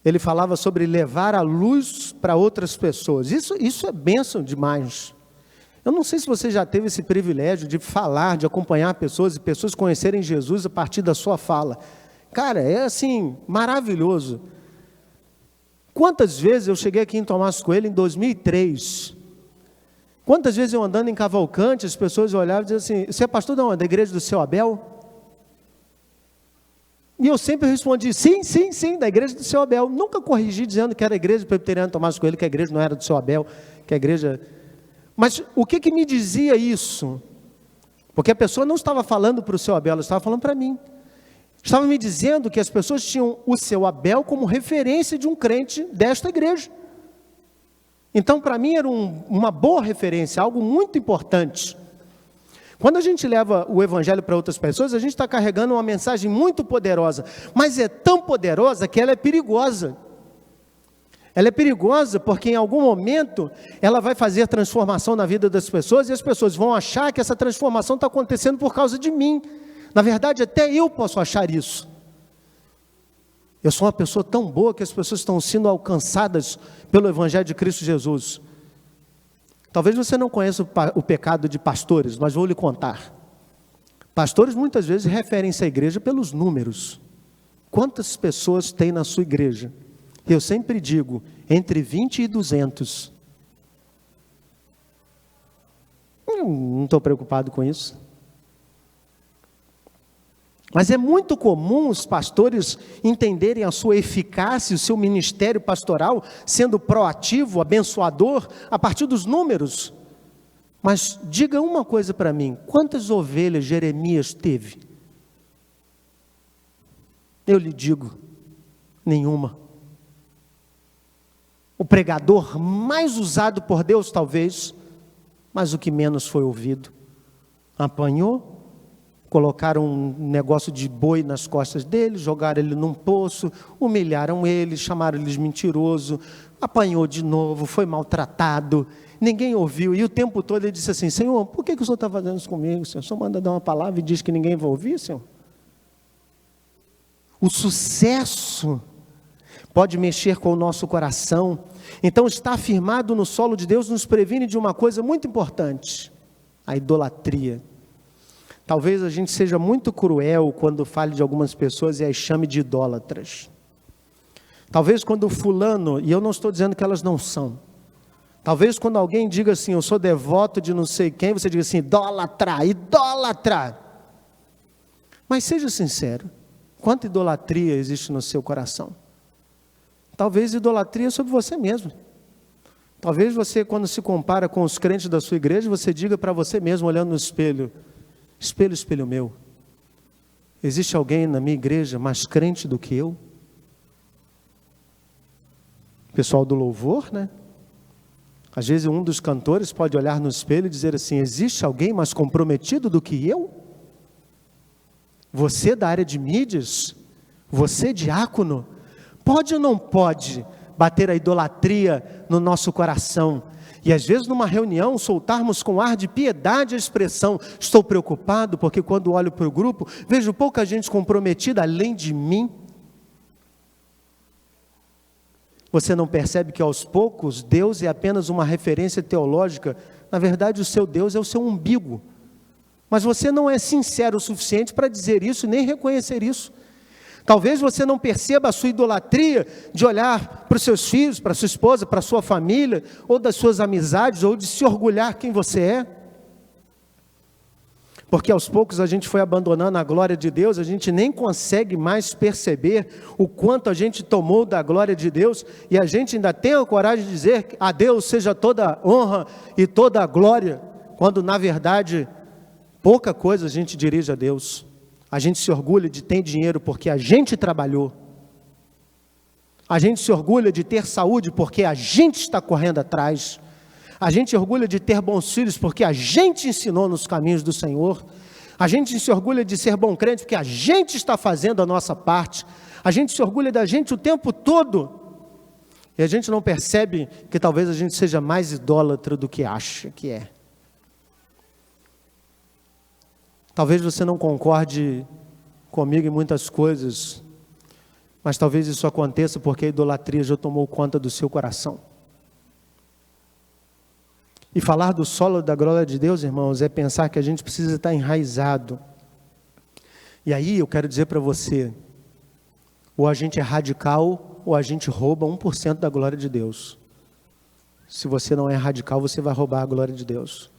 ele falava sobre levar a luz para outras pessoas. Isso é bênção demais. Eu não sei se você já teve esse privilégio de falar, de acompanhar pessoas e pessoas conhecerem Jesus a partir da sua fala. Cara, é assim, maravilhoso. Quantas vezes eu cheguei aqui em Tomás Coelho em 2003? Quantas vezes eu andando em Cavalcante, as pessoas olhavam e diziam assim, você é pastor de onde? Da igreja do seu Abel? E eu sempre respondi, sim, da igreja do seu Abel. Nunca corrigi dizendo que era a igreja presbiteriana Tomás Coelho, que a igreja não era do seu Abel, que a igreja... Mas o que me dizia isso? Porque a pessoa não estava falando para o seu Abel, ela estava falando para mim. Estava me dizendo que as pessoas tinham o seu Abel como referência de um crente desta igreja. Então, para mim, era uma boa referência, algo muito importante. Quando a gente leva o evangelho para outras pessoas, a gente está carregando uma mensagem muito poderosa, mas é tão poderosa que ela é perigosa. Ela é perigosa porque em algum momento ela vai fazer transformação na vida das pessoas e as pessoas vão achar que essa transformação está acontecendo por causa de mim. Na verdade, até eu posso achar isso. Eu sou uma pessoa tão boa que as pessoas estão sendo alcançadas pelo Evangelho de Cristo Jesus. Talvez você não conheça o pecado de pastores, mas vou lhe contar. Pastores muitas vezes referem-se à igreja pelos números. Quantas pessoas tem na sua igreja? Eu sempre digo, entre 20 e 200. Não estou preocupado com isso. Mas é muito comum os pastores entenderem a sua eficácia, o seu ministério pastoral, sendo proativo, abençoador, a partir dos números. Mas diga uma coisa para mim, quantas ovelhas Jeremias teve? Eu lhe digo, nenhuma. O pregador mais usado por Deus talvez, mas o que menos foi ouvido. Apanhou, colocaram um negócio de boi nas costas dele, jogaram ele num poço, humilharam ele, chamaram ele de mentiroso, apanhou de novo, foi maltratado, ninguém ouviu, e o tempo todo ele disse assim: Senhor, por que o Senhor está fazendo isso comigo, Senhor? O Senhor manda dar uma palavra e diz que ninguém vai ouvir, Senhor? O sucesso pode mexer com o nosso coração. Então, estar firmado no solo de Deus nos previne de uma coisa muito importante: a idolatria. Talvez a gente seja muito cruel quando fale de algumas pessoas e as chame de idólatras. Talvez quando fulano, e eu não estou dizendo que elas não são, talvez quando alguém diga assim: eu sou devoto de não sei quem, você diga assim: idólatra, idólatra. Mas seja sincero, quanta idolatria existe no seu coração? Talvez idolatria sobre você mesmo. Talvez você, quando se compara com os crentes da sua igreja, você diga para você mesmo, olhando no espelho: espelho, espelho meu, existe alguém na minha igreja mais crente do que eu? Pessoal do louvor, né? Às vezes um dos cantores pode olhar no espelho e dizer assim: existe alguém mais comprometido do que eu? Você da área de mídias, você diácono, pode ou não pode bater a idolatria no nosso coração? E às vezes numa reunião soltarmos com ar de piedade a expressão: estou preocupado porque quando olho para o grupo, vejo pouca gente comprometida além de mim. Você não percebe que aos poucos Deus é apenas uma referência teológica? Na verdade, o seu Deus é o seu umbigo. Mas você não é sincero o suficiente para dizer isso, nem reconhecer isso. Talvez você não perceba a sua idolatria de olhar para os seus filhos, para a sua esposa, para a sua família, ou das suas amizades, ou de se orgulhar quem você é. Porque aos poucos a gente foi abandonando a glória de Deus, a gente nem consegue mais perceber o quanto a gente tomou da glória de Deus, e a gente ainda tem a coragem de dizer: a Deus seja toda a honra e toda a glória, quando na verdade pouca coisa a gente dirige a Deus. A gente se orgulha de ter dinheiro porque a gente trabalhou, a gente se orgulha de ter saúde porque a gente está correndo atrás, a gente se orgulha de ter bons filhos porque a gente ensinou nos caminhos do Senhor, a gente se orgulha de ser bom crente porque a gente está fazendo a nossa parte, a gente se orgulha da gente o tempo todo, e a gente não percebe que talvez a gente seja mais idólatra do que acha que é. Talvez você não concorde comigo em muitas coisas, mas talvez isso aconteça porque a idolatria já tomou conta do seu coração. E falar do solo da glória de Deus, irmãos, é pensar que a gente precisa estar enraizado. E aí eu quero dizer para você: ou a gente é radical, ou a gente rouba 1% da glória de Deus. Se você não é radical, você vai roubar a glória de Deus.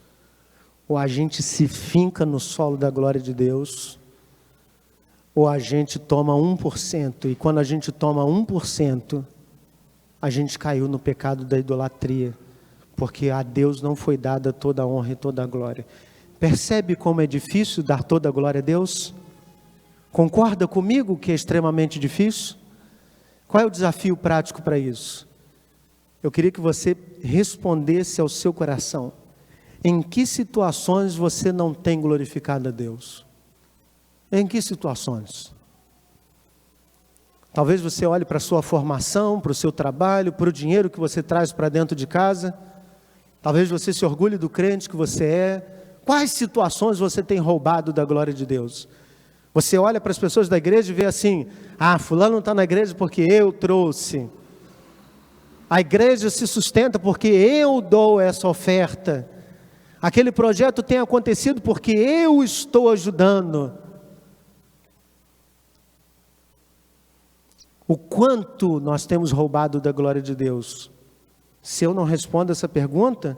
Ou a gente se finca no solo da glória de Deus, ou a gente toma 1%, e quando a gente toma 1%, a gente caiu no pecado da idolatria, porque a Deus não foi dada toda a honra e toda a glória. Percebe como é difícil dar toda a glória a Deus? Concorda comigo que é extremamente difícil? Qual é o desafio prático para isso? Eu queria que você respondesse ao seu coração: em que situações você não tem glorificado a Deus? Em que situações? Talvez você olhe para a sua formação, para o seu trabalho, para o dinheiro que você traz para dentro de casa. Talvez você se orgulhe do crente que você é. Quais situações você tem roubado da glória de Deus? Você olha para as pessoas da igreja e vê assim: ah, fulano não está na igreja porque eu trouxe. A igreja se sustenta porque eu dou essa oferta. Aquele projeto tem acontecido porque eu estou ajudando. O quanto nós temos roubado da glória de Deus? Se eu não respondo essa pergunta,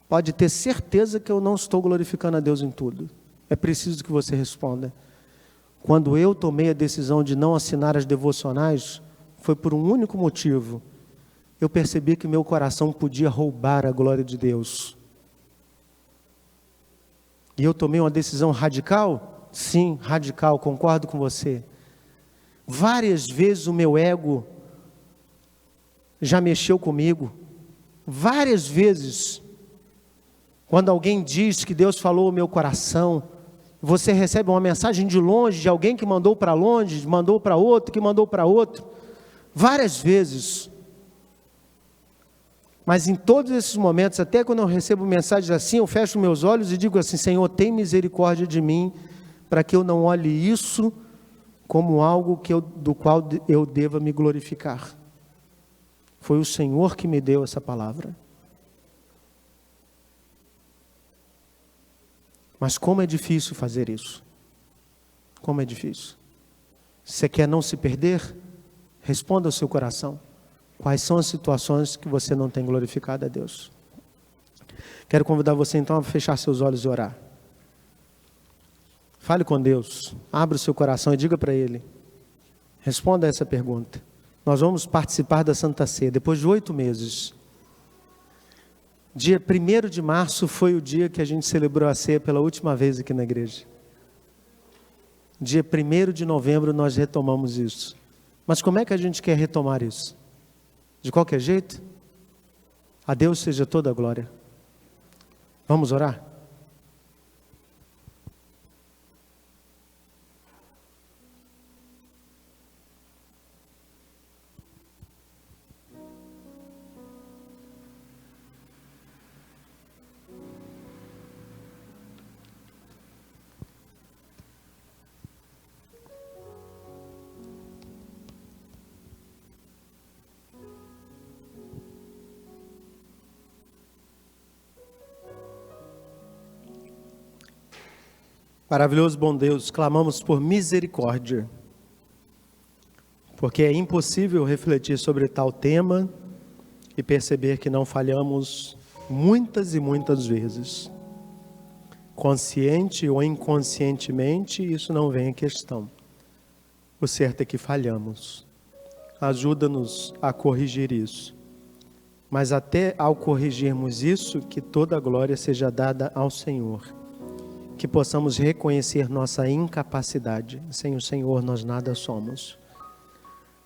pode ter certeza que eu não estou glorificando a Deus em tudo. É preciso que você responda. Quando eu tomei a decisão de não assinar as devocionais, foi por um único motivo. Eu percebi que meu coração podia roubar a glória de Deus. E eu tomei uma decisão radical? Sim, radical, concordo com você. Várias vezes o meu ego já mexeu comigo. Várias vezes. Quando alguém diz que Deus falou ao meu coração, você recebe uma mensagem de longe, de alguém que mandou para longe, mandou para outro, que mandou para outro. Várias vezes. Mas em todos esses momentos, até quando eu recebo mensagens assim, eu fecho meus olhos e digo assim: Senhor, tem misericórdia de mim, para que eu não olhe isso como algo do qual eu deva me glorificar. Foi o Senhor que me deu essa palavra. Mas como é difícil fazer isso. Como é difícil. Se você quer não se perder, responda ao seu coração. Quais são as situações que você não tem glorificado a Deus? Quero convidar você então a fechar seus olhos e orar. Fale com Deus, abra o seu coração e diga para Ele. Responda a essa pergunta. Nós vamos participar da Santa Ceia depois de 8 meses. Dia 1º de março foi o dia que a gente celebrou a ceia pela última vez aqui na igreja. Dia 1º de novembro nós retomamos isso. Mas como é que a gente quer retomar isso? De qualquer jeito? A Deus seja toda a glória. Vamos orar? Maravilhoso bom Deus, clamamos por misericórdia, porque é impossível refletir sobre tal tema e perceber que não falhamos muitas e muitas vezes. Consciente ou inconscientemente, isso não vem em questão. O certo é que falhamos. Ajuda-nos a corrigir isso. Mas até ao corrigirmos isso, que toda a glória seja dada ao Senhor. Que possamos reconhecer nossa incapacidade. Sem o Senhor nós nada somos.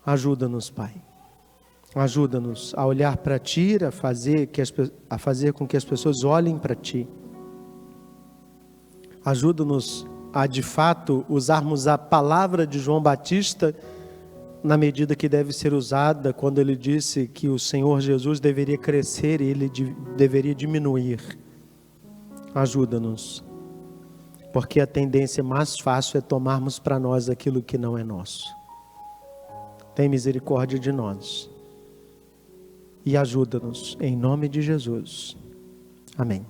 Ajuda-nos, Pai. Ajuda-nos a olhar para Ti, a fazer com que as pessoas olhem para Ti. Ajuda-nos a, de fato, usarmos a palavra de João Batista na medida que deve ser usada quando ele disse que o Senhor Jesus deveria crescer e Ele deveria diminuir. Ajuda-nos. Porque a tendência mais fácil é tomarmos para nós aquilo que não é nosso. Tem misericórdia de nós. E ajuda-nos, em nome de Jesus. Amém.